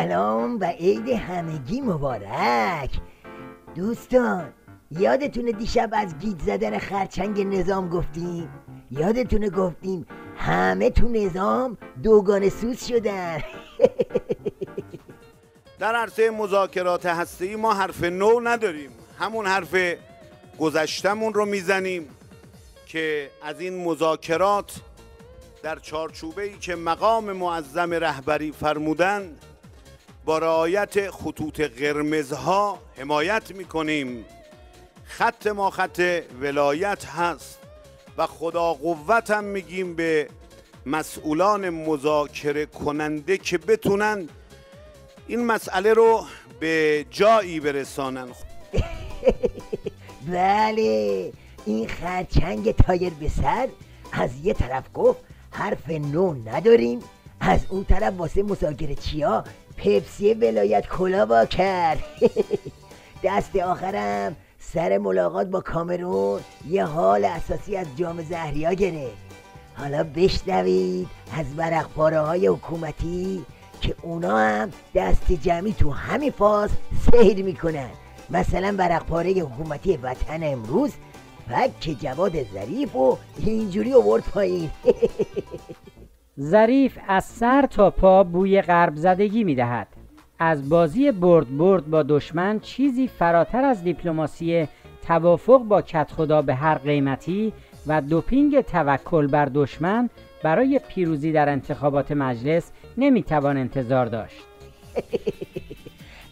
سلام و عید همگی مبارک. دوستان یادتونه دیشب از گیج زدن خرچنگ نظام گفتیم؟ یادتونه گفتیم همه تو نظام دوگانه سوز شدن. در عرصه مذاکرات هسته‌ای ما حرف نو نداریم، همون حرف گذشتمون رو میزنیم که از این مذاکرات در چارچوبه‌ای که مقام معظم رهبری فرمودن با رعایت خطوط قرمزها حمایت میکنیم. خط ما خط ولایت هست و خدا قوت هم میگیم به مسئولان مذاکره کننده که بتونن این مسئله رو به جایی برسانن. بله، این خرچنگ تایر به سر از یه طرف گفت حرف نو نداریم، از اون طرف واسه مذاکره چیا پپسی ولایت کلا کرد. دست آخرم سر ملاقات با کامرون یه حال اساسی از جام زهریا گرفت. حالا بشنوید از ورق‌پاره های حکومتی که اونا هم دست جمعی تو همین فاز سیر میکنن. مثلا ورق‌پاره حکومتی وطن امروز فک جواد ظریف و اینجوری آورد پایین. ظریف از سر تا پا بوی غرب زدگی میدهد. از بازی برد با دشمن چیزی فراتر از دیپلماسی توافق با کدخدا به هر قیمتی و دوپینگ توکل بر دشمن برای پیروزی در انتخابات مجلس نمیتوان انتظار داشت.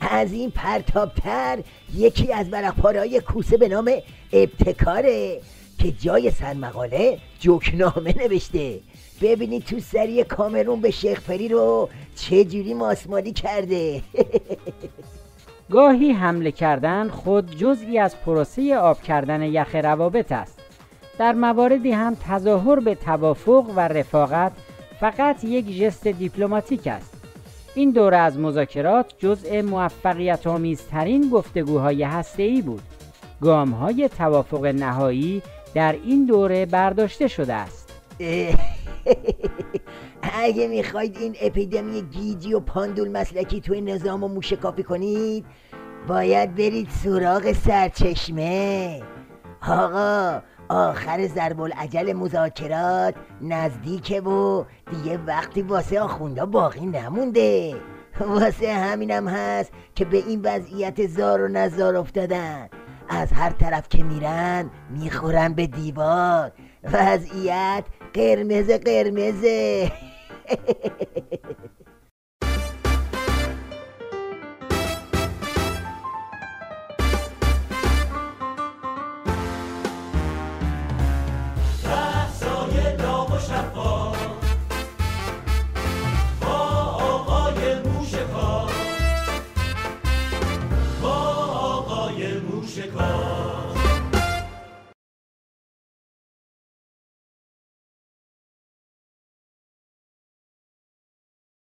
از این پرتابتر یکی از ورق‌پاره‌های کوسه به نام ابتکاره که جای سرمقاله جوکنامه نوشته. ببینید تو سری کامرون به شیخ فری رو چه جوری ماسمالی کرده. گاهی حمله کردن خود جزئی از پروسه آب کردن یخ روابط است. در مواردی هم تظاهر به توافق و رفاقت فقط یک ژست دیپلماتیک است. این دوره از مذاکرات جزء موفقیت آمیزترین گفتگوهای هسته‌ای بود. گام‌های توافق نهایی در این دوره برداشته شده است. اگه میخواید این اپیدمی گیجی و پاندول مسلکی توی نظام رو موشکافی کنید باید برید سراغ سرچشمه. آقا آخر ضرب العجل مذاکرات نزدیکه و دیگه وقتی واسه آخوندا باقی نمونده. واسه همینم هست که به این وضعیت زار و نزار افتادن. از هر طرف که میرن میخورن به دیوار. وضعیت قرمز قرمزه.